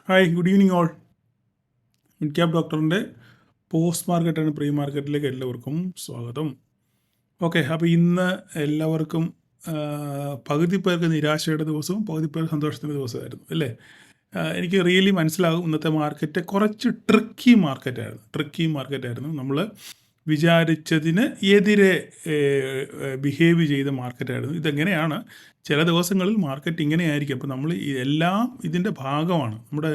Hi, good evening all. Mid cap ഡോക്ടറിൻ്റെ post market and pre മാർക്കറ്റിലേക്ക് എല്ലാവർക്കും സ്വാഗതം. ഓക്കെ, അപ്പോൾ ഇന്ന് എല്ലാവർക്കും പകുതി പേർക്ക് നിരാശയുടെ ദിവസവും പകുതി പേർക്ക് സന്തോഷത്തിൻ്റെ ദിവസമായിരുന്നു അല്ലേ? എനിക്ക് റിയലി മനസ്സിലാകും, ഇന്നത്തെ മാർക്കറ്റ് കുറച്ച് ട്രിക്കി മാർക്കറ്റായിരുന്നു. നമ്മൾ വിചാരിച്ചതിന് എതിരെ ബിഹേവ് ചെയ്ത മാർക്കറ്റായിരുന്നു. ഇതെങ്ങനെയാണ്, ചില ദിവസങ്ങളിൽ മാർക്കറ്റ് ഇങ്ങനെയായിരിക്കും. അപ്പോൾ നമ്മൾ എല്ലാം ഇതിൻ്റെ ഭാഗമാണ്. നമ്മുടെ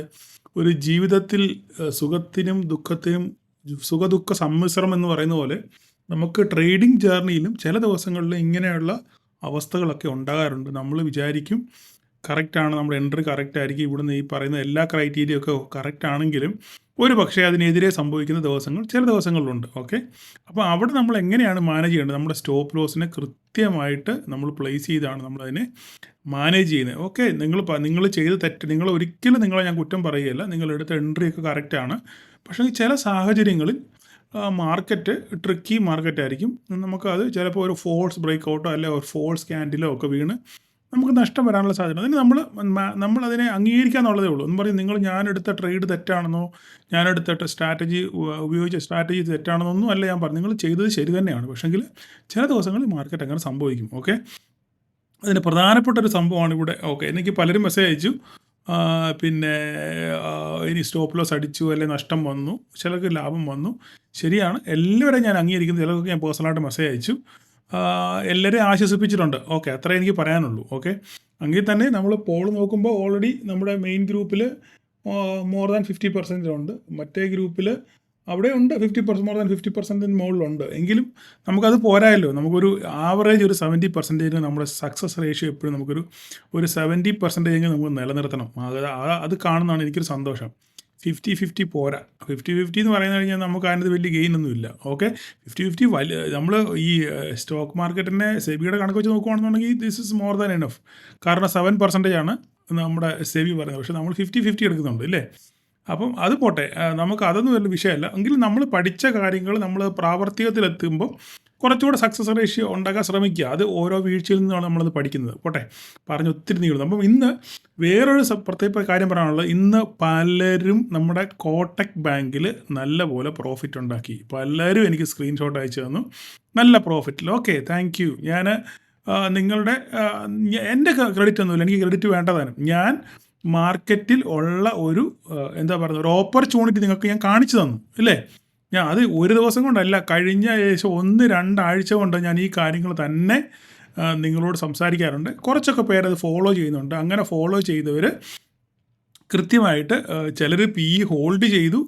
ഒരു ജീവിതത്തിൽ സുഖത്തിനും ദുഃഖത്തിനും സുഖദുഃഖ സമ്മിശ്രം എന്ന് പറയുന്ന പോലെ നമുക്ക് ട്രേഡിംഗ് ജേർണിയിലും ചില ദിവസങ്ങളിൽ ഇങ്ങനെയുള്ള അവസ്ഥകളൊക്കെ ഉണ്ടാകാറുണ്ട്. നമ്മൾ വിചാരിക്കും കറക്റ്റാണ്, നമ്മുടെ എൻട്രി കറക്റ്റ് ആയിരിക്കും, ഇവിടുന്ന് ഈ പറയുന്ന എല്ലാ ക്രൈറ്റീരിയ ഒക്കെ കറക്റ്റ് ആണെങ്കിലും ഒരു പക്ഷേ അതിനെതിരെ സംഭവിക്കുന്ന ദിവസങ്ങൾ ചില ദിവസങ്ങളിലുണ്ട്. ഓക്കെ, അപ്പോൾ അവിടെ നമ്മൾ എങ്ങനെയാണ് മാനേജ് ചെയ്യേണ്ടത്? നമ്മുടെ സ്റ്റോപ്പ് ലോസിനെ കൃത്യമായിട്ട് നമ്മൾ പ്ലേസ് ചെയ്താണ് നമ്മളതിനെ മാനേജ് ചെയ്യുന്നത്. ഓക്കെ, നിങ്ങൾ ചെയ്ത് തെറ്റ്, നിങ്ങളെ ഞാൻ കുറ്റം പറയുകയല്ല, നിങ്ങളെടുത്ത എൻട്രിയൊക്കെ കറക്റ്റാണ്. പക്ഷേ ചില സാഹചര്യങ്ങളിൽ മാർക്കറ്റ് ട്രിക്കി മാർക്കറ്റായിരിക്കും. നമുക്കത് ചിലപ്പോൾ ഒരു ഫോൾസ് ബ്രേക്ക് ഔട്ടോ അല്ലെങ്കിൽ ഒരു ഫോൾസ് ക്യാൻഡിലോ ഒക്കെ വീണ് നമുക്ക് നഷ്ടം വരാനുള്ള സാധ്യത. അതിന് നമ്മളതിനെ അംഗീകരിക്കുക എന്നുള്ളതേ ഉള്ളൂ. എന്ന് പറയും ഞാനെടുത്ത ട്രേഡ് തെറ്റാണെന്നോ, ഞാനെടുത്ത ഉപയോഗിച്ച സ്ട്രാറ്റജി തെറ്റാണെന്നൊന്നും അല്ല ഞാൻ പറഞ്ഞു. നിങ്ങൾ ചെയ്തത് ശരി തന്നെയാണ്, പക്ഷേങ്കിൽ ചില ദിവസങ്ങളിൽ മാർക്കറ്റ് അങ്ങനെ സംഭവിക്കും. ഓക്കെ, അതിന് പ്രധാനപ്പെട്ട ഒരു സംഭവമാണ് ഇവിടെ. ഓക്കെ, എനിക്ക് പലരും മെസ്സേജ് അയച്ചു, പിന്നെ ഇനി സ്റ്റോപ്പ് ലോസ് അടിച്ചു, അല്ലെങ്കിൽ നഷ്ടം വന്നു, ചിലർക്ക് ലാഭം വന്നു. ശരിയാണ്, എല്ലാവരെയും ഞാൻ അംഗീകരിക്കുന്നു. ചിലർക്ക് ഞാൻ പേഴ്സണലായിട്ട് മെസ്സേജ് അയച്ചു, എല്ലാവരെയും ആശ്വസിപ്പിച്ചിട്ടുണ്ട്. ഓക്കെ, അത്രേ എനിക്ക് പറയാനുള്ളൂ. ഓക്കെ, എങ്കിൽ തന്നെ നമ്മൾ പോൾ നോക്കുമ്പോൾ ഓൾറെഡി നമ്മുടെ മെയിൻ ഗ്രൂപ്പിൽ മോർ ദാൻ 50% ഉണ്ട്. മറ്റേ ഗ്രൂപ്പിൽ അവിടെ ഉണ്ട് 50%, മോർ ദാൻ 50% മുകളിലുണ്ട്. എങ്കിലും നമുക്കത് പോരായല്ലോ. നമുക്കൊരു ആവറേജ് ഒരു 70% നമ്മുടെ സക്സസ് റേഷ്യോ എപ്പോഴും നമുക്കൊരു 70% നമുക്ക് നിലനിർത്തണം. അത് കാണുന്നതാണ് എനിക്കൊരു സന്തോഷം. 50-50 പോരാ. 50-50 എന്ന് പറയുന്നത് കഴിഞ്ഞാൽ നമുക്ക് അതിനകത്ത് വലിയ ഗെയിനൊന്നുമില്ല. ഓക്കെ, 50-50 നമ്മൾ ഈ സ്റ്റോക്ക് മാർക്കറ്റിനെ സെബിയുടെ കണക്ക് വെച്ച് നോക്കുകയാണെന്നുണ്ടെങ്കിൽ this is more than enough. കാരണം 7% ആണ് നമ്മുടെ സെബി പറയുന്നത്. പക്ഷേ നമ്മൾ 50-50 എടുക്കുന്നുണ്ട് അല്ലേ? അപ്പം അത് പോട്ടെ, നമുക്ക് അതൊന്നും വലിയ വിഷയമല്ല. എങ്കിലും നമ്മൾ പഠിച്ച കാര്യങ്ങൾ നമ്മൾ പ്രാവർത്തികത്തിലെത്തുമ്പോൾ കുറച്ചുകൂടെ സക്സസ് റേഷ്യോ ഉണ്ടാക്കാൻ ശ്രമിക്കുക. അത് ഓരോ വീഴ്ചയിൽ നിന്നാണ് നമ്മളത് പഠിക്കുന്നത്. പോട്ടെ, പറഞ്ഞ് ഒത്തിരി നീളുന്നു. അപ്പം ഇന്ന് വേറൊരു പ്രത്യേക കാര്യം പറയാനുള്ളത്, ഇന്ന് പലരും നമ്മുടെ കോട്ടക് ബാങ്കിൽ നല്ല പോലെ പ്രോഫിറ്റ് ഉണ്ടാക്കി. പലരും എനിക്ക് സ്ക്രീൻഷോട്ട് അയച്ചു തന്നു, നല്ല പ്രോഫിറ്റിൽ. Okay, thank you. ഞാൻ നിങ്ങളുടെ എൻ്റെ ക്രെഡിറ്റ് ഒന്നുമില്ല, എനിക്ക് ക്രെഡിറ്റ് വേണ്ടതാണ്. ഞാൻ മാർക്കറ്റിൽ ഉള്ള ഒരു ഒരു ഓപ്പർച്യൂണിറ്റി നിങ്ങൾക്ക് ഞാൻ കാണിച്ചു തന്നു ഇല്ലേ? ഞാൻ അത് ഒരു ദിവസം കൊണ്ടല്ല, കഴിഞ്ഞ ഏകദേശം 1-2 ആഴ്ച കൊണ്ട് ഞാൻ ഈ കാര്യങ്ങൾ തന്നെ നിങ്ങളോട് സംസാരിക്കാറുണ്ട്. കുറച്ചൊക്കെ പേരത് ഫോളോ ചെയ്യുന്നുണ്ട്. അങ്ങനെ ഫോളോ ചെയ്തവർ കൃത്യമായിട്ട് ചിലർ പി ഹോൾഡ് ചെയ്തു.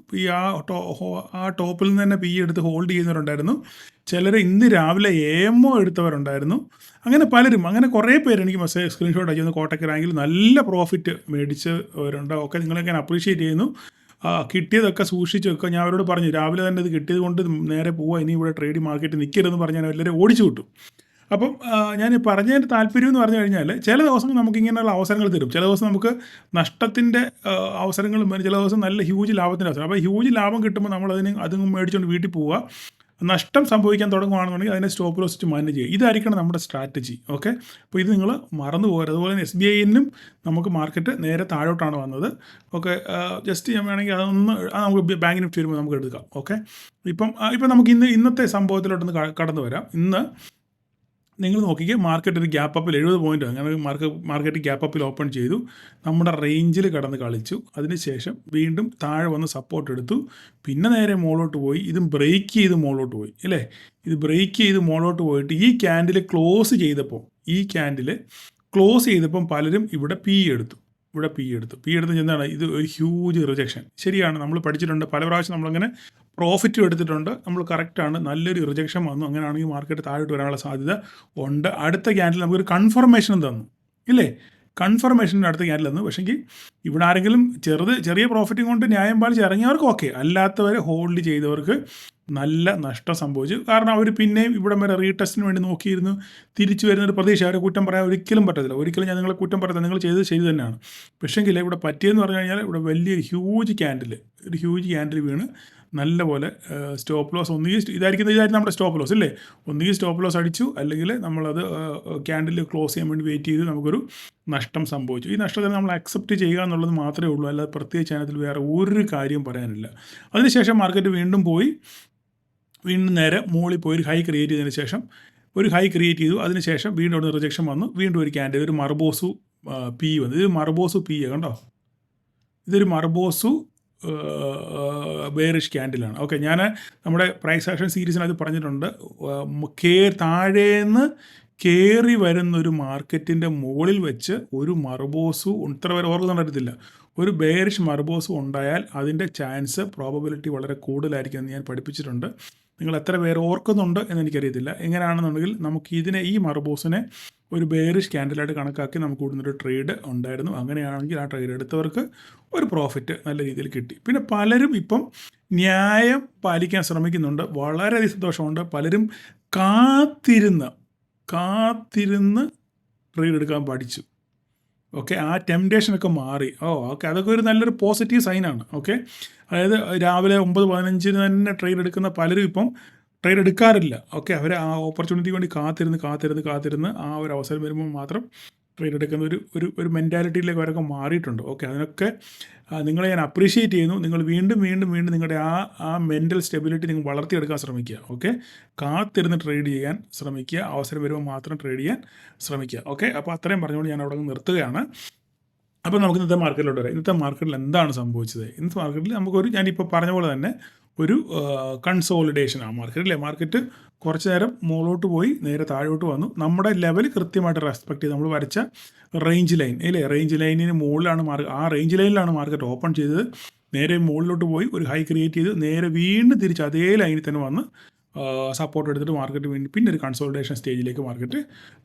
ആ ടോപ്പിൽ നിന്ന് തന്നെ പി എടുത്ത് ഹോൾഡ് ചെയ്യുന്നവരുണ്ടായിരുന്നു. ചിലർ ഇന്ന് രാവിലെ എമോ എടുത്തവരുണ്ടായിരുന്നു. അങ്ങനെ പലരും, അങ്ങനെ കുറേ പേര് എനിക്ക് മെസ്സേജ് സ്ക്രീൻഷോട്ട് അയച്ചു കോട്ടക് റാങ്കിൽ നല്ല പ്രോഫിറ്റ് മേടിച്ചവരുണ്ട്. ഒക്കെ നിങ്ങളെ ഞാൻ അപ്രീഷിയേറ്റ് ചെയ്യുന്നു. കിട്ടിയതൊക്കെ സൂക്ഷിച്ച് വെക്കുക. ഞാൻ അവരോട് പറഞ്ഞു, രാവിലെ തന്നെ ഇത് കിട്ടിയത് കൊണ്ട് നേരെ പോവുക, ഇനി ഇവിടെ ട്രേഡിംഗ് മാർക്കറ്റ് നിൽക്കരുതെന്ന് പറഞ്ഞ് ഞാൻ എല്ലാവരും ഓടിച്ചു വിട്ടു. അപ്പം ഞാൻ പറഞ്ഞതിൻ്റെ താല്പര്യം എന്ന് പറഞ്ഞു കഴിഞ്ഞാൽ, ചില ദിവസം നമുക്ക് ഇങ്ങനെയുള്ള അവസരങ്ങൾ തരും. ചില ദിവസം നമുക്ക് നഷ്ടത്തിൻ്റെ അവസരങ്ങളും വരും, ചില ദിവസം നല്ല ഹ്യൂജ് ലാഭത്തിൻ്റെ അവസരം. അപ്പോൾ ഹ്യൂജ് ലാഭം കിട്ടുമ്പോൾ നമ്മൾ അതും മേടിച്ചുകൊണ്ട് വീട്ടിൽ പോവുക. നഷ്ടം സംഭവിക്കാൻ തുടങ്ങുകയാണെന്നുണ്ടെങ്കിൽ അതിനെ സ്റ്റോപ്പ് ലോസ് വെച്ച് മാനേജ് ചെയ്യുക. ഇതായിരിക്കണം നമ്മുടെ സ്ട്രാറ്റജി. ഓക്കെ, അപ്പോൾ ഇത് നിങ്ങൾ മറന്നു പോകരുത്. അതുപോലെ തന്നെ SBIനും നമുക്ക് മാർക്കറ്റ് നേരെ താഴോട്ടാണ് വന്നത്. ഓക്കെ, ജസ്റ്റ് ഞാൻ വേണമെങ്കിൽ അതൊന്ന് നമുക്ക് ബാങ്ക് നിഫ്റ്റി വരുമ്പോൾ നമുക്ക് എടുക്കാം. ഓക്കെ, ഇപ്പം നമുക്ക് ഇന്നത്തെ സംഭവത്തിലോട്ടൊന്ന് കടന്നു വരാം. ഇന്ന് നിങ്ങൾ നോക്കിക്കേ, മാർക്കറ്റ് ഒരു ഗ്യാപ്പ് അപ്പിൽ 70 പോയിൻ്റ് അങ്ങനെ മാർക്കറ്റ് ഗ്യാപ്പ് അപ്പിൽ ഓപ്പൺ ചെയ്തു, നമ്മുടെ റേഞ്ചിൽ കടന്ന് കളിച്ചു. അതിനുശേഷം വീണ്ടും താഴെ വന്ന് സപ്പോർട്ട് എടുത്തു, പിന്നെ നേരെ മുകളിലോട്ട് പോയി. ഇതും ബ്രേക്ക് ചെയ്ത് മുകളിലോട്ട് പോയി അല്ലേ? ഇത് ബ്രേക്ക് ചെയ്ത് മുകളിലോട്ട് പോയിട്ട് ഈ ക്യാൻഡിൽ ക്ലോസ് ചെയ്തപ്പം പലരും ഇവിടെ പി എടുത്തു. എന്താണ് ഇത്? ഒരു ഹ്യൂജ് റിജക്ഷൻ. ശരിയാണ്, നമ്മൾ പഠിച്ചിട്ടുണ്ട് പല പ്രാവശ്യം, നമ്മളങ്ങനെ പ്രോഫിറ്റും എടുത്തിട്ടുണ്ട്. നമ്മൾ കറക്റ്റാണ്, നല്ലൊരു റിജക്ഷൻ വന്നു. അങ്ങനെയാണെങ്കിൽ മാർക്കറ്റ് താഴോട്ട് വരാനുള്ള സാധ്യത ഉണ്ട്. അടുത്ത ക്യാൻഡിൽ നമുക്കൊരു കൺഫർമേഷൻ തന്നു ഇല്ലേ? കൺഫർമേഷൻ്റെ അടുത്ത ക്യാൻഡിൽ തന്നു. പക്ഷേങ്കിൽ ഇവിടെ ആരെങ്കിലും ചെറിയ പ്രോഫിറ്റും കൊണ്ട് ന്യായം പാലിച്ച് ഇറങ്ങിയവർക്ക് ഓക്കെ, അല്ലാത്തവരെ ഹോൾഡ് ചെയ്തവർക്ക് നല്ല നഷ്ടം സംഭവിച്ചു. കാരണം അവർ പിന്നെയും ഇവിടെ വരെ റീടെസ്റ്റിന് വേണ്ടി നോക്കിയിരുന്നു. തിരിച്ചു വരുന്നൊരു പ്രതീക്ഷ. അവരെ കുറ്റം പറയാൻ ഒരിക്കലും പറ്റത്തില്ല. ഒരിക്കലും ഞാൻ നിങ്ങളെ കുറ്റം പറയത്തില്ല, നിങ്ങൾ ചെയ്തത് ശരി തന്നെയാണ്. പക്ഷേങ്കിൽ ഇവിടെ പറ്റിയെന്ന് പറഞ്ഞു കഴിഞ്ഞാൽ, ഇവിടെ വലിയൊരു ഹ്യൂജ് ക്യാൻഡിൽ വീണ് നല്ലപോലെ സ്റ്റോപ്പ് ലോസ് ഒന്നുകിൽ ഇതായിരുന്നു നമ്മുടെ സ്റ്റോപ്പ് ലോസ് അല്ലേ, ഒന്നുകിൽ സ്റ്റോപ്പ് ലോസ് അടിച്ചു, അല്ലെങ്കിൽ നമ്മളത് ക്യാൻഡിൽ ക്ലോസ് ചെയ്യാൻ വേണ്ടി വെയിറ്റ് ചെയ്ത് നമുക്കൊരു നഷ്ടം സംഭവിച്ചു. ഈ നഷ്ടത്തെ നമ്മൾ അക്സെപ്റ്റ് ചെയ്യുക എന്നുള്ളത് മാത്രമേ ഉള്ളൂ, അല്ലാതെ പ്രത്യേകിച്ച് അതിനകത്തിൽ വേറെ ഒരു കാര്യം പറയാനില്ല. അതിനുശേഷം മാർക്കറ്റ് വീണ്ടും നേരെ മുകളിൽ പോയി ഒരു ഹൈ ക്രിയേറ്റ് ചെയ്തതിന് ശേഷം ഒരു ഹൈ ക്രിയേറ്റ് ചെയ്തു. അതിനുശേഷം വീണ്ടും അവിടെ റിജക്ഷൻ വന്നു, വീണ്ടും ഒരു ക്യാൻഡിൽ, ഒരു മർബോസു പി വന്നു. ഇത് മർബോസു പി കണ്ടോ, ഇതൊരു മർബോസു ബെയറിഷ് ക്യാൻഡിലാണ്. ഓക്കെ, ഞാൻ നമ്മുടെ പ്രൈസ് ആക്ഷൻ സീരീസിനകത്ത് പറഞ്ഞിട്ടുണ്ട്, താഴേന്ന് കയറി വരുന്നൊരു മാർക്കറ്റിൻ്റെ മുകളിൽ വെച്ച് ഒരു മർബോസു ഇത്ര വരെ ഓർക്കുന്നുണ്ടായിരുന്നില്ല, ഒരു ബെയറിഷ് മർബോസു ഉണ്ടായാൽ അതിൻ്റെ പ്രോബബിലിറ്റി വളരെ കൂടുതലായിരിക്കും എന്ന് ഞാൻ പഠിപ്പിച്ചിട്ടുണ്ട്. നിങ്ങൾ എത്ര പേര് ഓർക്കുന്നുണ്ട് എന്ന് എനിക്കറിയത്തില്ല. എങ്ങനെയാണെന്നുണ്ടെങ്കിൽ നമുക്ക് ഈ മർബോസിനെ ഒരു ബെയറിഷ് ക്യാൻഡിലായിട്ട് കണക്കാക്കി നമുക്ക് കൂടുന്നൊരു ട്രേഡ് ഉണ്ടായിരുന്നു. അങ്ങനെയാണെങ്കിൽ ആ ട്രേഡ് എടുത്തവർക്ക് ഒരു പ്രോഫിറ്റ് നല്ല രീതിയിൽ കിട്ടി. പിന്നെ പലരും ഇപ്പം ന്യായം പാലിക്കാൻ ശ്രമിക്കുന്നുണ്ട്, വളരെയധികം സന്തോഷമുണ്ട്. പലരും കാത്തിരുന്ന് ട്രേഡ് എടുക്കാൻ പഠിച്ചു. ഓക്കെ, ആ ടെംപ്റ്റേഷനൊക്കെ മാറി. ഓക്കെ, അതൊക്കെ ഒരു നല്ലൊരു പോസിറ്റീവ് സൈനാണ്. ഓക്കെ, അതായത് രാവിലെ 9-15 തന്നെ ട്രേഡ് എടുക്കുന്ന പലരും ഇപ്പം ട്രേഡ് എടുക്കാറില്ല. ഓക്കെ, അവർ ആ ഓപ്പർച്യൂണിറ്റിക്ക് വേണ്ടി കാത്തിരുന്ന് ആ ഒരു അവസരം വരുമ്പോൾ മാത്രം ട്രേഡ് എടുക്കുന്ന ഒരു മെൻറ്റാലിറ്റിയിലേക്ക് അവരൊക്കെ മാറിയിട്ടുണ്ട്. ഓക്കെ, അതിനൊക്കെ നിങ്ങളെ ഞാൻ അപ്രീഷിയേറ്റ് ചെയ്യുന്നു. നിങ്ങൾ വീണ്ടും നിങ്ങളുടെ ആ മെൻ്റൽ സ്റ്റെബിലിറ്റി നിങ്ങൾ വളർത്തിയെടുക്കാൻ ശ്രമിക്കുക. ഓക്കെ, കാത്തിരുന്ന് ട്രേഡ് ചെയ്യാൻ ശ്രമിക്കുക, അവസരം വരുമ്പോൾ മാത്രം ട്രേഡ് ചെയ്യാൻ ശ്രമിക്കുക. ഓക്കെ, അപ്പോൾ അത്രയും പറഞ്ഞുകൊണ്ട് ഞാൻ അവിടെ നിർത്തുകയാണ്. അപ്പോൾ നമുക്ക് ഇന്നത്തെ മാർക്കറ്റിലോട്ട് വരാം. ഇന്നത്തെ മാർക്കറ്റിൽ എന്താണ് സംഭവിച്ചത്? ഇന്നത്തെ മാർക്കറ്റിൽ ഞാനിപ്പോൾ പറഞ്ഞ പോലെ തന്നെ ഒരു കൺസോളിഡേഷനാണ് മാർക്കറ്റ്. മാർക്കറ്റ് കുറച്ച് നേരം മുകളിലോട്ട് പോയി നേരെ താഴോട്ട് വന്നു. നമ്മുടെ ലെവൽ കൃത്യമായിട്ട് റെസ്പെക്ട് ചെയ്ത് നമ്മൾ വരച്ച റേഞ്ച് ലൈൻ റേഞ്ച് ലൈനിന് മുകളിലാണ് ആ റേഞ്ച് ലൈനിലാണ് മാർക്കറ്റ് ഓപ്പൺ ചെയ്തത്. നേരെ മുകളിലോട്ട് പോയി ഒരു ഹൈ ക്രിയേറ്റ് ചെയ്ത് നേരെ വീണ്ടും തിരിച്ച് അതേ ലൈനിൽ തന്നെ വന്ന് സപ്പോർട്ട് എടുത്തിട്ട് മാർക്കറ്റ് പിന്നെ ഒരു കൺസോളിഡേഷൻ സ്റ്റേജിലേക്ക് മാർക്കറ്റ്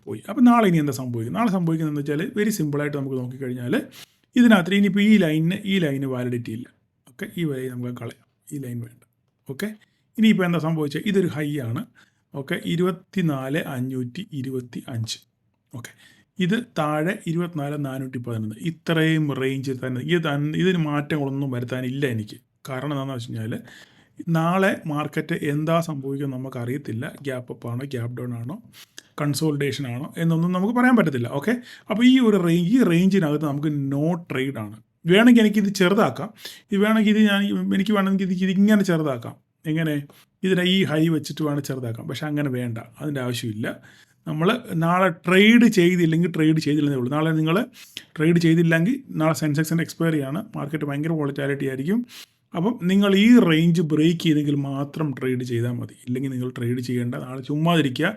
പോയി. അപ്പോൾ നാളെ ഇനി എന്താ സംഭവിക്കും? നാളെ സംഭവിക്കുന്നതെന്ന് വെച്ചാൽ വെരി സിമ്പിളായിട്ട് നമുക്ക് നോക്കിക്കഴിഞ്ഞാൽ ഇതിനകത്ത് ഇനിയിപ്പോൾ ഈ ലൈന് വാലിഡിറ്റി ഇല്ല. ഓക്കെ, ഈ വരെ നമുക്ക് കളയാം, ഈ ലൈൻ വേണ്ട. ഓക്കെ, ഇനിയിപ്പോൾ എന്താ സംഭവിച്ചത്? ഇതൊരു ഹൈ ആണ്. ഓക്കെ, 24,525. ഓക്കെ, ഇത് താഴെ 24,411. ഇത്രയും റേഞ്ചിൽ തന്നെ ഇതിന് മാറ്റങ്ങളൊന്നും വരുത്താനില്ല എനിക്ക്. കാരണം എന്താണെന്ന് വെച്ച് കഴിഞ്ഞാൽ നാളെ മാർക്കറ്റ് എന്താ സംഭവിക്കുമെന്ന് നമുക്കറിയത്തില്ല. ഗ്യാപ്പ് അപ്പ് ആണോ, ഗ്യാപ്പ് ഡൗൺ ആണോ, കൺസോളിഡേഷൻ ആണോ എന്നൊന്നും നമുക്ക് പറയാൻ പറ്റത്തില്ല. ഓക്കെ, അപ്പോൾ ഈ റേഞ്ചിനകത്ത് നമുക്ക് നോ ട്രേഡാണ്. വേണമെങ്കിൽ എനിക്കിത് ചെറുതാക്കാം. എനിക്ക് വേണമെങ്കിൽ ഇതിങ്ങനെ ചെറുതാക്കാം. എങ്ങനെ? ഈ ഹൈ വെച്ചിട്ട് വേണം ചെറുതാക്കാം. പക്ഷെ അങ്ങനെ വേണ്ട, അതിൻ്റെ ആവശ്യമില്ല. നമ്മൾ നാളെ ട്രേഡ് ചെയ്തില്ലെന്നേ ഉള്ളൂ. നാളെ നിങ്ങൾ ട്രേഡ് ചെയ്തില്ലെങ്കിൽ നാളെ സെൻസെക്സിൻ്റെ എക്സ്പയറി ആണ്, മാർക്കറ്റ് ഭയങ്കര വോളറ്റാലിറ്റി ആയിരിക്കും. അപ്പം നിങ്ങൾ ഈ റേഞ്ച് ബ്രേക്ക് ചെയ്തെങ്കിൽ മാത്രം ട്രേഡ് ചെയ്താൽ മതി. ഇല്ലെങ്കിൽ നിങ്ങൾ ട്രേഡ് ചെയ്യേണ്ട. നാളെ ചുമ്മാതിരിക്കുക,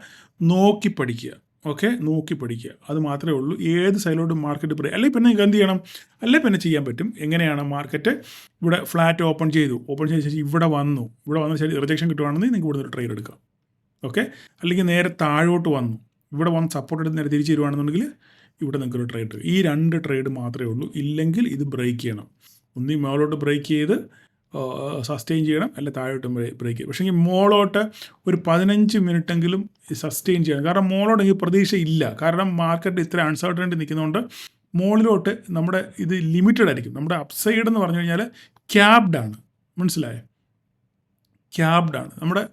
നോക്കി പഠിക്കുക. ഓക്കെ, നോക്കി പഠിക്കുക, അത് മാത്രമേ ഉള്ളൂ. ഏത് സൈഡിലോട്ട് മാർക്കറ്റ് ബ്രേക്ക് അല്ലെങ്കിൽ പിന്നെ നിങ്ങൾക്ക് എന്ത് ചെയ്യണം? പിന്നെ ചെയ്യാൻ പറ്റും. എങ്ങനെയാണ്? മാർക്കറ്റ് ഇവിടെ ഫ്ലാറ്റ് ഓപ്പൺ ചെയ്ത ശേഷം ഇവിടെ വന്ന് ശരി റിജക്ഷൻ കിട്ടുവാണെങ്കിൽ നിങ്ങൾക്ക് ഇവിടെ ഒരു ട്രേഡ് എടുക്കാം. ഓക്കെ, അല്ലെങ്കിൽ നേരെ താഴോട്ട് ഇവിടെ വന്ന് സപ്പോർട്ട് എടുത്ത് നേരെ തിരിച്ച് തരുവാണെന്നുണ്ടെങ്കിൽ ഇവിടെ നിങ്ങൾക്കൊരു ട്രേഡ് എടുക്കാം. ഈ 2 ട്രേഡ് മാത്രമേ ഉള്ളൂ. ഇല്ലെങ്കിൽ ഇത് ബ്രേക്ക് ചെയ്യണം. ഒന്നീ മുകളിലോട്ട് ബ്രേക്ക് ചെയ്ത് സസ്റ്റെയിൻ ചെയ്യണം, അല്ല താഴോട്ട് ബ്രേക്ക് ചെയ്യും. പക്ഷേ മോളോട്ട് ഒരു 15 മിനിറ്റെങ്കിലും സസ്റ്റെയിൻ ചെയ്യണം. കാരണം മോളോട്ട് എനിക്ക് പ്രതീക്ഷയില്ല. കാരണം മാർക്കറ്റ് ഇത്ര അൺസർട്ടനിറ്റി നിൽക്കുന്നതുകൊണ്ട് മോളിലോട്ട് നമ്മുടെ ഇത് ലിമിറ്റഡ് ആയിരിക്കും. നമ്മുടെ അപ്സൈഡ് എന്ന് പറഞ്ഞു കഴിഞ്ഞാൽ ക്യാപ്ഡാണ്. മനസ്സിലായോ? ക്യാപ്ഡാണ്. നമ്മുടെ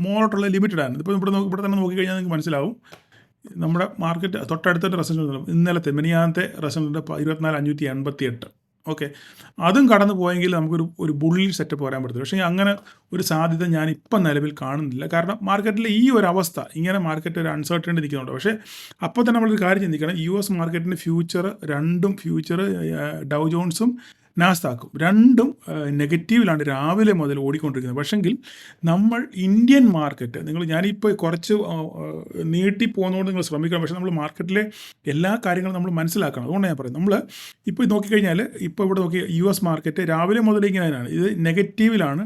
മോളോട്ടുള്ള ലിമിറ്റഡാണ്. ഇപ്പോൾ ഇവിടെ തന്നെ നോക്കിക്കഴിഞ്ഞാൽ നിങ്ങൾക്ക് മനസ്സിലാവും. നമ്മുടെ മാർക്കറ്റ് തൊട്ടടുത്തൊരു റെസൾട്ട് ഇന്നലത്തെ മിനിയാന്നത്തെ റിസൾട്ട് 24,588. ഓക്കെ, അതും കടന്നു പോയെങ്കിൽ നമുക്കൊരു ബുള്ളിൽ സെറ്റപ്പ് വരാൻ പറ്റത്തില്ല. പക്ഷേ അങ്ങനെ ഒരു സാധ്യത ഞാൻ ഇപ്പം നിലവിൽ കാണുന്നില്ല. കാരണം മാർക്കറ്റിൽ ഈ ഒരു അവസ്ഥ ഇങ്ങനെ മാർക്കറ്റ് ഒരു അൺസർട്ടനിറ്റി നിൽക്കുന്നുണ്ട്. പക്ഷേ അപ്പോൾ തന്നെ നമ്മളൊരു കാര്യം ചിന്തിക്കണം. US മാർക്കറ്റിൻ്റെ ഫ്യൂച്ചർ ഡൗ ജോൺസും നാസ്ഡാക്കും രണ്ടും നെഗറ്റീവിലാണ് രാവിലെ മുതൽ ഓടിക്കൊണ്ടിരിക്കുന്നത്. പക്ഷെങ്കിൽ നമ്മൾ ഇന്ത്യൻ മാർക്കറ്റ് ഞാനിപ്പോൾ കുറച്ച് നീട്ടിപ്പോകുന്നതുകൊണ്ട് നിങ്ങൾ ശ്രമിക്കണം. പക്ഷേ നമ്മൾ മാർക്കറ്റിലെ എല്ലാ കാര്യങ്ങളും നമ്മൾ മനസ്സിലാക്കണം. അതുകൊണ്ട് ഞാൻ പറയുന്നത്, നമ്മൾ ഇപ്പോൾ നോക്കിക്കഴിഞ്ഞാൽ ഇവിടെ നോക്കി US മാർക്കറ്റ് രാവിലെ മുതൽ ഇങ്ങനെയാണ്, ഇത് നെഗറ്റീവിലാണ്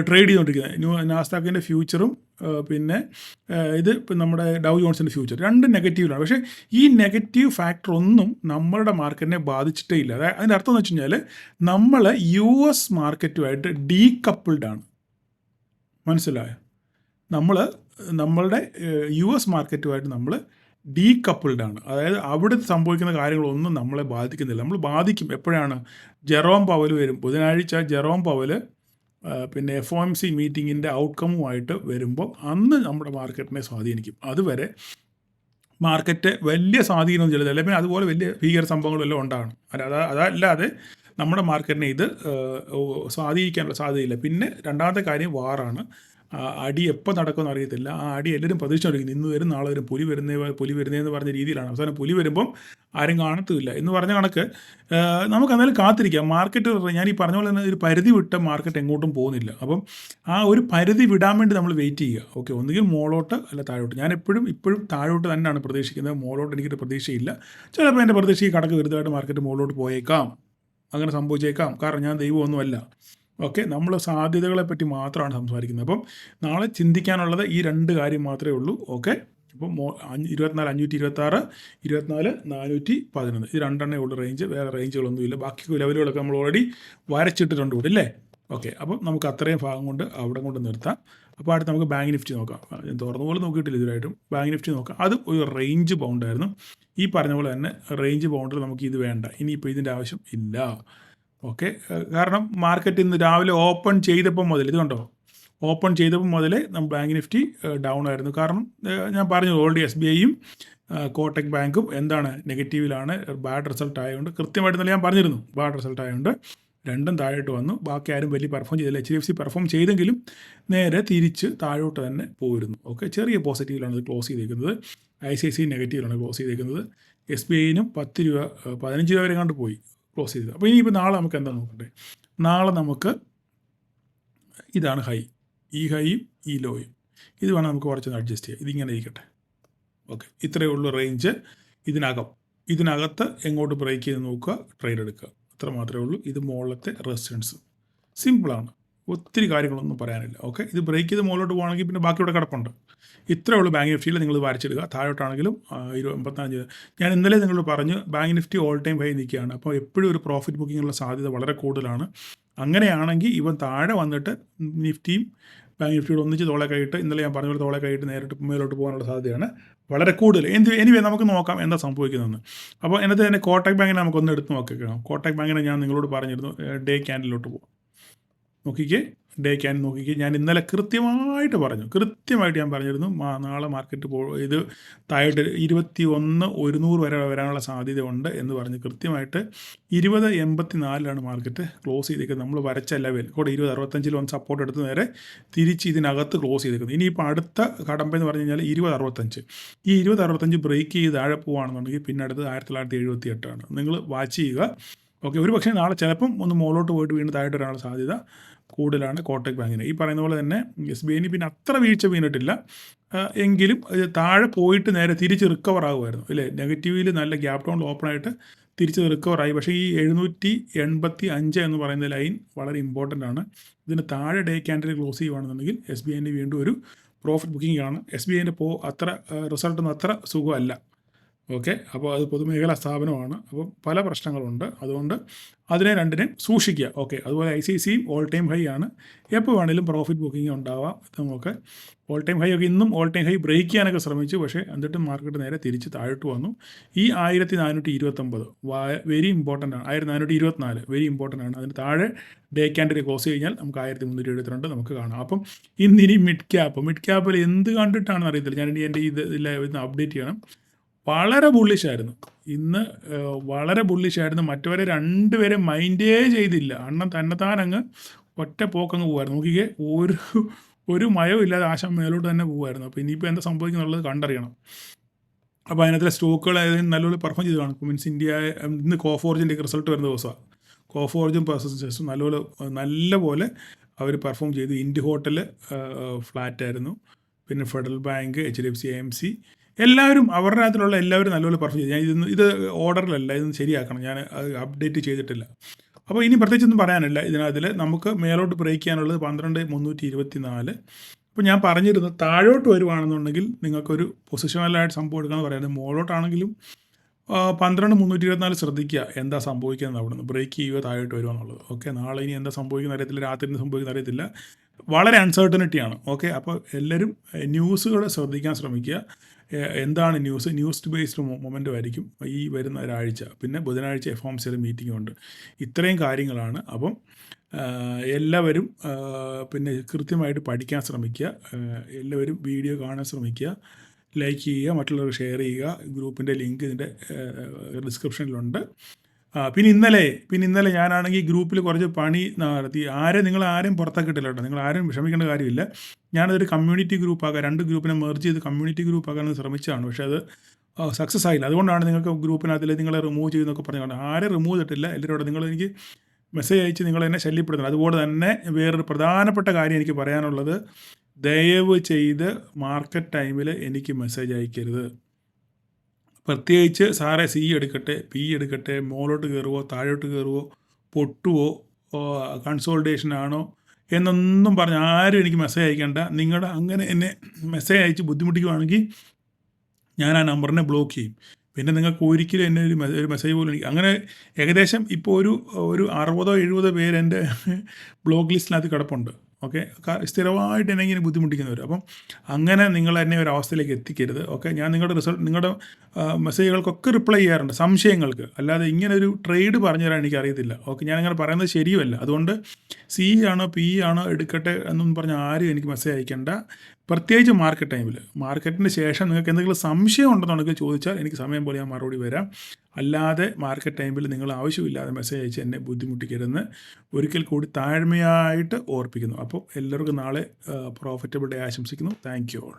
ട്രേഡ് ചെയ്തുകൊണ്ടിരിക്കുന്നത്. നാസ്ഡാക്കിൻ്റെ ഫ്യൂച്ചറും പിന്നെ ഇത് നമ്മുടെ ഡൗ ജോൺസിൻ്റെ ഫ്യൂച്ചർ രണ്ടും നെഗറ്റീവിലാണ്. പക്ഷേ ഈ നെഗറ്റീവ് ഫാക്ടർ ഒന്നും നമ്മളുടെ മാർക്കറ്റിനെ ബാധിച്ചിട്ടേ ഇല്ല. അതിൻ്റെ അർത്ഥം എന്ന് വെച്ച് കഴിഞ്ഞാൽ നമ്മൾ US മാർക്കറ്റുമായിട്ട് ഡീകപ്പിൾഡാണ്. മനസ്സിലായോ? നമ്മളുടെ US മാർക്കറ്റുമായിട്ട് നമ്മൾ ഡീകപ്പിൾഡാണ്. അതായത് അവിടെ സംഭവിക്കുന്ന കാര്യങ്ങളൊന്നും നമ്മളെ ബാധിക്കുന്നില്ല. നമ്മൾ ബാധിക്കും എപ്പോഴാണ്? ജെറോം പവൽ വരും. ബുധനാഴ്ച ജെറോം പവൽ പിന്നെ FOMC മീറ്റിങ്ങിൻ്റെ ഔട്ട്കമ്മുമായിട്ട് വരുമ്പോൾ അന്ന് നമ്മുടെ മാർക്കറ്റിനെ സ്വാധീനിക്കും. അതുവരെ മാർക്കറ്റ് വലിയ സ്വാധീനമൊന്നും ചെലുത്തില്ല, അല്ലെങ്കിൽ അതുപോലെ വലിയ ഭീകര സംഭവങ്ങളെല്ലാം ഉണ്ടാകണം. അതല്ലാതെ നമ്മുടെ മാർക്കറ്റിനെ ഇത് സ്വാധീനിക്കാനുള്ള സാധ്യതയില്ല. പിന്നെ രണ്ടാമത്തെ കാര്യം വാറാണ്. അടി എപ്പോൾ നടക്കുമെന്ന് അറിയത്തില്ല. ആ അടി എല്ലാവരും പ്രതീക്ഷിച്ചുകൊണ്ടിരിക്കുന്നു. ഇന്ന് വരും നാളെ വരും, പുലി വരുന്നതെന്ന് പറഞ്ഞ രീതിയിലാണ്. അവസാനം പുലി വരുമ്പം ആരും കാണത്തുമില്ല എന്ന് പറഞ്ഞ കണക്ക് നമുക്ക് എന്നാലും കാത്തിരിക്കാം. മാർക്കറ്റ് ഞാൻ ഈ പറഞ്ഞ പോലെ തന്നെ ഒരു പരിധി വിട്ട മാർക്കറ്റ് എങ്ങോട്ടും പോകുന്നില്ല. അപ്പം ആ ഒരു പരിധി വിടാൻ വേണ്ടി നമ്മൾ വെയിറ്റ് ചെയ്യുക. ഓക്കെ, ഒന്നുകിൽ മോളോട്ട് അല്ല താഴോട്ട്. ഞാൻ ഇപ്പോഴും താഴോട്ട് തന്നെയാണ് പ്രതീക്ഷിക്കുന്നത്. മോളോട്ട് എനിക്കൊരു പ്രതീക്ഷയില്ല. ചിലപ്പോൾ എൻ്റെ പ്രതീക്ഷയ്ക്ക് കടക്ക് വിരുദ്ധമായിട്ട് മാർക്കറ്റ് മുകളിലോട്ട് പോയേക്കാം, അങ്ങനെ സംഭവിച്ചേക്കാം. കാരണം ഞാൻ ദൈവമൊന്നുമല്ല. ഓക്കെ, നമ്മൾ സാധ്യതകളെ പറ്റി മാത്രമാണ് സംസാരിക്കുന്നത്. അപ്പം നാളെ ചിന്തിക്കാനുള്ളത് ഈ രണ്ട് കാര്യം മാത്രമേ ഉള്ളൂ. ഓക്കെ, അപ്പം 24,526, 24,411 ഇത് രണ്ടെണ്ണേ ഉള്ളൂ റേഞ്ച്. വേറെ റേഞ്ചുകളൊന്നുമില്ല. ബാക്കി ലെവലുകളൊക്കെ നമ്മൾ ഓൾറെഡി വരച്ചിട്ടിട്ടുണ്ട് ഇവിടെ, അല്ലേ? ഓക്കെ, അപ്പം നമുക്ക് അത്രയും ഭാഗം കൊണ്ട് അവിടെ കൊണ്ട് നിർത്താം. അപ്പോൾ അടുത്ത് നമുക്ക് ബാങ്ക് നിഫ്റ്റി നോക്കാം. ഞാൻ തുറന്ന പോലെ നോക്കിയിട്ടില്ല ഇതുവരായിട്ടും. ബാങ്ക് നിഫ്റ്റി നോക്കാം. അത് ഒരു റേഞ്ച് ബൗണ്ടായിരുന്നു. ഈ പറഞ്ഞ പോലെ തന്നെ റേഞ്ച് ബൗണ്ടറിൽ നമുക്ക് ഇത് വേണ്ട. ഇനിയിപ്പോൾ ഇതിൻ്റെ ആവശ്യം ഇല്ല. ഓക്കെ, കാരണം മാർക്കറ്റ് ഇന്ന് രാവിലെ ഓപ്പൺ ചെയ്തപ്പോൾ മുതൽ ഇത് കണ്ടോ, ഓപ്പൺ ചെയ്തപ്പോൾ മുതലേ നമ്മൾ ബാങ്ക് നിഫ്റ്റി ഡൗൺ ആയിരുന്നു. കാരണം ഞാൻ പറഞ്ഞു ഓൾറെഡി SBIയും കോട്ടക് ബാങ്കും എന്താണ് നെഗറ്റീവിലാണ്, ബാഡ് റിസൾട്ട് ആയതുകൊണ്ട്. കൃത്യമായിട്ട് ഞാൻ പറഞ്ഞിരുന്നു, ബാഡ് റിസൾട്ട് ആയതുകൊണ്ട് രണ്ടും താഴോട്ട് വന്നു. ബാക്കി ആരും വലിയ പെർഫോം ചെയ്തില്ല. HDFC പെർഫോം ചെയ്തെങ്കിലും നേരെ തിരിച്ച് താഴോട്ട് തന്നെ പോയിരുന്നു. ഓക്കെ, ചെറിയ പോസിറ്റീവിലാണ് ഇത് ക്ലോസ് ചെയ്തേക്കുന്നത്. ICICI നെഗറ്റീവിലാണ് ക്ലോസ് ചെയ്തേക്കുന്നത്. SBIനും 10 രൂപ 15 രൂപ വരെ കണ്ട് പോയി ക്ലോസ് ചെയ്തത്. അപ്പോൾ ഇനിയിപ്പോൾ നാളെ നമുക്ക് എന്താ നോക്കണ്ടേ? നാളെ നമുക്ക് ഇതാണ് ഹൈ, ഈ ഹൈയും ഈ ലോയും. ഇത് വേണം നമുക്ക് കുറച്ചൊന്ന് അഡ്ജസ്റ്റ് ചെയ്യാം. ഇതിങ്ങനെ ഇരിക്കട്ടെ. ഓക്കെ, ഇത്രയേ ഉള്ളൂ റേഞ്ച്. ഇതിനകത്ത് എങ്ങോട്ട് ബ്രേക്ക് ചെയ്ത് നോക്കുക, ട്രേഡ് എടുക്കുക, അത്ര മാത്രമേ ഉള്ളൂ. ഇത് മുകളിലത്തെ റെസിസ്റ്റൻസ്. സിമ്പിളാണ്, ഒത്തിരി കാര്യങ്ങളൊന്നും പറയാനില്ല. ഓക്കെ, ഇത് ബ്രേക്ക് ചെയ്ത് മുകളിലോട്ട് പോകുകയാണെങ്കിൽ പിന്നെ ബാക്കി ഇവിടെ കിടപ്പുണ്ട്. ഇത്രയേ ഉള്ളൂ. ബാങ്ക് നിഫ്റ്റിയിൽ നിങ്ങൾ വരച്ചിടുക. താഴോട്ടാണെങ്കിലും 85. ഞാൻ ഇന്നലെ നിങ്ങളോട് പറഞ്ഞു bank Nifty all time high നിൽക്കുകയാണ്. അപ്പോൾ എപ്പോഴും ഒരു പ്രോഫിറ്റ് ബുക്കിങ്ങിനുള്ള സാധ്യത വളരെ കൂടുതലാണ്. അങ്ങനെയാണെങ്കിൽ ഇവൻ താഴെ വന്നിട്ട് നിഫ്റ്റിയും ബാങ്ക് നിഫ്റ്റിയോട് ഒന്നിച്ച് തോളെ കൈയിട്ട്, ഇന്നലെ ഞാൻ പറഞ്ഞ പോലെ തോളെ കൈയിട്ട് നേരിട്ട് മേലോട്ട് പോകാനുള്ള സാധ്യതയാണ് വളരെ കൂടുതൽ. എനിവേ നമുക്ക് നോക്കാം എന്താ സംഭവിക്കുന്നതെന്ന്. അപ്പോൾ എന്നത്തെ തന്നെ കോട്ടക് ബാങ്കിനെ നമുക്കൊന്ന് എടുത്ത് നോക്കിക്കണം. കോട്ടക് ബാങ്കിനെ ഞാൻ നിങ്ങളോട് പറഞ്ഞിരുന്നു ഡേ ക്യാൻഡിലോട്ട് പോകും. നോക്കിക്കേ, ഡേ ക്യാൻഡിൽ നോക്കിക്കേ. ഞാൻ ഇന്നലെ കൃത്യമായിട്ട് ഞാൻ പറഞ്ഞിരുന്നു നാളെ മാർക്കറ്റ് ഇത് താഴോട്ട് 21,100 വരെ വരാനുള്ള സാധ്യത ഉണ്ട് എന്ന് പറഞ്ഞ് കൃത്യമായിട്ട് 20.84 മാർക്കറ്റ് ക്ലോസ് ചെയ്തേക്കുന്നത്. നമ്മൾ വരച്ച ലെവൽ കൂടെ 20.65 വന്ന് സപ്പോർട്ട് എടുത്ത് നേരെ തിരിച്ച് ഇതിനകത്ത് ക്ലോസ് ചെയ്തേക്കുന്നത്. ഇനിയിപ്പോൾ അടുത്ത കടമ്പെന്ന് പറഞ്ഞു കഴിഞ്ഞാൽ 20.65. ഈ 20.65 ബ്രേക്ക് ചെയ്ത് താഴെ പോവുകയാണെന്നുണ്ടെങ്കിൽ പിന്നെ അടുത്ത് 1978 നിങ്ങൾ വാച്ച് ചെയ്യുക. ഓക്കെ, ഒരു പക്ഷേ നാളെ ചിലപ്പം ഒന്ന് മുകളിലോട്ട് പോയിട്ട് വീണ്ടും താഴോട്ട് വരാനുള്ള സാധ്യത കൂടുതലാണ് കോട്ടക് ബാങ്കിന്. ഈ പറയുന്ന പോലെ തന്നെ SBIന് പിന്നെ അത്ര വീഴ്ച വീണിട്ടില്ല, എങ്കിലും താഴെ പോയിട്ട് നേരെ തിരിച്ച് റിക്കവർ ആകുമായിരുന്നു, അല്ലേ? നെഗറ്റീവിൽ നല്ല ഗ്യാപ് ഡൗൺ ഓപ്പണായിട്ട് തിരിച്ച് റിക്കവറായി. പക്ഷേ ഈ 785 എന്ന് പറയുന്ന ലൈൻ വളരെ ഇമ്പോർട്ടൻ്റ് ആണ്. ഇതിന് താഴെ ഡേ ക്യാൻഡിൽ ക്ലോസ് ചെയ്യുകയാണെന്നുണ്ടെങ്കിൽ SBIന് വീണ്ടും ഒരു പ്രോഫിറ്റ് ബുക്കിംഗ് ആണ്. SBIൻ്റെ അത്ര റിസൾട്ടൊന്നും അത്ര സുഖമല്ല. ഓക്കെ, അപ്പോൾ അത് പൊതുമേഖലാ സ്ഥാപനമാണ്. അപ്പം പല പ്രശ്നങ്ങളുണ്ട്. അതുകൊണ്ട് അതിനെ രണ്ടിനെ സൂക്ഷിക്കുക. ഓക്കെ, അതുപോലെ ICICIയും ഓൾ ടൈം ഹൈ ആണ്. എപ്പോൾ വേണമെങ്കിലും പ്രോഫിറ്റ് ബുക്കിംഗ് ഉണ്ടാവാം. നമുക്ക് ഓൾ ടൈം ഹൈ ഒക്കെ ഇന്നും ഓൾ ടൈം ഹൈ ബ്രേക്ക് ചെയ്യാനൊക്കെ ശ്രമിച്ചു. പക്ഷേ എന്നിട്ടും മാർക്കറ്റ് നേരെ തിരിച്ച് താഴോട്ട് വന്നു. ഈ 1429 വെരി ഇമ്പോർട്ടൻ്റ് ആണ്. 1424 വെരി ഇമ്പോർട്ടൻ്റ് ആണ്. അതിന് താഴെ ഡേ ക്യാൻഡിൽ ക്ലോസ് കഴിഞ്ഞാൽ നമുക്ക് 1372 നമുക്ക് കാണാം. അപ്പം ഇന്നിനി മിഡ് ക്യാപ്പിൽ എന്ത് കണ്ടിട്ടാണെന്ന് അറിയത്തില്ല. ഞാൻ എൻ്റെ ഇന്ന് അപ്ഡേറ്റ് ചെയ്യണം. വളരെ ബുള്ളിഷായിരുന്നു ഇന്ന്, വളരെ ബുള്ളിഷായിരുന്നു. മറ്റവരെ രണ്ടുപേരെ മൈൻഡേ ചെയ്തില്ല. അണ്ണൻ തന്നെത്താനങ്ങ് ഒറ്റ പോക്കങ്ങ് പോകുമായിരുന്നു. നോക്കിക്കേ, ഒരു മയവും ഇല്ലാതെ ആശം മേലോട്ട് തന്നെ പോകുമായിരുന്നു. അപ്പോൾ ഇനിയിപ്പോൾ എന്താ സംഭവിക്കുന്നുള്ളത് കണ്ടറിയണം. അപ്പോൾ അതിനകത്തിലെ സ്റ്റോക്കുകൾ നല്ലപോലെ പെർഫോം ചെയ്ത് കാണും. മീൻസ് ഇന്ത്യ ഇന്ന് കോഫോർജിൻ്റെ റിസൾട്ട് വരുന്ന ദിവസമാണ്. കോഫോർജും പെർസൻസേഴ്സും നല്ലപോലെ അവർ പെർഫോം ചെയ്തു. ഇന്ത്യ ഹോട്ടൽ ഫ്ലാറ്റായിരുന്നു. പിന്നെ ഫെഡറൽ ബാങ്ക്, HDFC, AMC എല്ലാവരും അവരുടെ അതിലുള്ള എല്ലാവരും നല്ലപോലെ പെർഫോം ചെയ്തു. ഞാൻ ഇത് ഓർഡറിലല്ല, ഇതൊന്നും ശരിയാക്കണം, ഞാൻ അപ്ഡേറ്റ് ചെയ്തിട്ടില്ല. അപ്പോൾ ഇനി പ്രത്യേകിച്ചൊന്നും പറയാനില്ല. ഇതിനകത്തിൽ നമുക്ക് മേലോട്ട് ബ്രേക്ക് ചെയ്യാനുള്ളത് 12,324. അപ്പോൾ ഞാൻ പറഞ്ഞിരുന്നു താഴോട്ട് വരുവാണെന്നുണ്ടെങ്കിൽ നിങ്ങൾക്കൊരു പൊസിഷണലായിട്ട് സംഭവം എടുക്കാമെന്ന് പറയുന്നത്. മുകളിലോട്ടാണെങ്കിലും 12,324 ശ്രദ്ധിക്കുക എന്താ സംഭവിക്കുന്നത്. അവിടെ നിന്ന് ബ്രേക്ക് ചെയ്യുക, താഴോട്ട് വരുക എന്നുള്ളത്. ഓക്കെ, നാളെ ഇനി എന്താ സംഭവിക്കുന്ന അറിയത്തില്ല, രാത്രി സംഭവിക്കുന്ന അറിയത്തില്ല. വളരെ അൺസർട്ടനിറ്റിയാണ്. ഓക്കെ, അപ്പോൾ എല്ലാവരും ന്യൂസുകൾ ശ്രദ്ധിക്കാൻ ശ്രമിക്കുക. എന്താണ് ന്യൂസ് ബേസ്ഡ് മൊമെൻ്റ് ആയിരിക്കും ഈ വരുന്ന ഒരാഴ്ച. പിന്നെ ബുധനാഴ്ച FOMCയുടെ മീറ്റിംഗ് ഉണ്ട്. ഇത്രയും കാര്യങ്ങളാണ്. അപ്പം എല്ലാവരും പിന്നെ കൃത്യമായിട്ട് പഠിക്കാൻ ശ്രമിക്കുക. എല്ലാവരും വീഡിയോ കാണാൻ ശ്രമിക്കുക, ലൈക്ക് ചെയ്യുക, മറ്റുള്ളവർ ഷെയർ ചെയ്യുക. ഗ്രൂപ്പിൻ്റെ ലിങ്ക് ഇതിൻ്റെ ഡിസ്ക്രിപ്ഷനിലുണ്ട്. പിന്നെ ഇന്നലെ ഞാനാണെങ്കിൽ ഗ്രൂപ്പിൽ കുറച്ച് പണി നടത്തി. നിങ്ങൾ ആരെയും പുറത്താക്കിയിട്ടില്ല കേട്ടോ. നിങ്ങൾ ആരും വിഷമിക്കേണ്ട കാര്യമില്ല. ഞാനതൊരു കമ്മ്യൂണിറ്റി ഗ്രൂപ്പാക്കാൻ, 2 ഗ്രൂപ്പിനെ മെർജ് ചെയ്ത് കമ്മ്യൂണിറ്റി ഗ്രൂപ്പാക്കാനെന്ന് ശ്രമിച്ചതാണ്. പക്ഷേ അത് സക്സസ് ആയില്ല. അതുകൊണ്ടാണ് നിങ്ങൾക്ക് ഗ്രൂപ്പിനകത്തിൽ നിങ്ങളെ റിമൂവ് ചെയ്യുന്നൊക്കെ പറഞ്ഞുകൊണ്ട് ആരും റിമൂവ് ചെയ്തിട്ടില്ല. എല്ലാവരോടും നിങ്ങൾ എനിക്ക് മെസ്സേജ് അയച്ച് നിങ്ങൾ എന്നെ ശല്യപ്പെടുത്തുന്നത്. അതുപോലെ തന്നെ വേറൊരു പ്രധാനപ്പെട്ട കാര്യം എനിക്ക് പറയാനുള്ളത്, ദയവ് ചെയ്ത് മാർക്കറ്റ് ടൈമിൽ എനിക്ക് മെസ്സേജ് അയക്കരുത്. പ്രത്യേകിച്ച് സാറേ C എടുക്കട്ടെ, P എടുക്കട്ടെ, മുകളിലോട്ട് കയറുമോ താഴോട്ട് കയറുമോ, പൊട്ടുവോ, കൺസോൾട്ടേഷൻ ആണോ എന്നൊന്നും പറഞ്ഞ് ആരും എനിക്ക് മെസ്സേജ് അയക്കേണ്ട. അങ്ങനെ എന്നെ മെസ്സേജ് അയച്ച് ബുദ്ധിമുട്ടിക്കുവാണെങ്കിൽ ഞാൻ ആ നമ്പറിനെ ബ്ലോക്ക് ചെയ്യും. പിന്നെ നിങ്ങൾക്ക് ഒരിക്കലും എന്നെ ഒരു മെസ്സേജ് പോലും അങ്ങനെ ഏകദേശം ഇപ്പോൾ ഒരു 60-70 പേര് എൻ്റെ ബ്ലോക്ക് ലിസ്റ്റിനകത്ത് കിടപ്പുണ്ട്. ഓക്കെ, സ്ഥിരമായിട്ട് എന്നെ ഇങ്ങനെ ബുദ്ധിമുട്ടിക്കുന്നവർ. അപ്പം അങ്ങനെ നിങ്ങൾ എന്നെ ഒരു അവസ്ഥയിലേക്ക് എത്തിക്കരുത്. ഓക്കെ, ഞാൻ നിങ്ങളുടെ മെസ്സേജുകൾക്കൊക്കെ റിപ്ലൈ ചെയ്യാറുണ്ട്, സംശയങ്ങൾക്ക്. അല്ലാതെ ഇങ്ങനെ ഒരു ട്രേഡ് പറഞ്ഞു തരാൻ എനിക്കറിയത്തില്ല. ഓക്കെ, ഞാനങ്ങനെ പറയുന്നത് ശരിയുമല്ല. അതുകൊണ്ട് C ആണോ P ആണോ എടുക്കട്ടെ എന്നൊന്നും പറഞ്ഞ് ആരും എനിക്ക് മെസ്സേജ് അയക്കേണ്ട. പ്രത്യേകിച്ച് മാർക്കറ്റ് ടൈമിൽ. മാർക്കറ്റിന് ശേഷം നിങ്ങൾക്ക് എന്തെങ്കിലും സംശയം ഉണ്ടെന്നുണ്ടെങ്കിൽ ചോദിച്ചാൽ എനിക്ക് സമയം പോലെ ഞാൻ മറുപടി വരാം. അല്ലാതെ മാർക്കറ്റ് ടൈമിൽ നിങ്ങൾ ആവശ്യമില്ലാതെ മെസ്സേജ് അയച്ച് എന്നെ ബുദ്ധിമുട്ടിക്കരുതെന്ന് ഒരിക്കൽ കൂടി താഴ്മയായിട്ട് ഓർപ്പിക്കുന്നു. അപ്പോൾ എല്ലാവർക്കും നാളെ പ്രോഫിറ്റബിൾ ഡേ ആശംസിക്കുന്നു. Thank you all.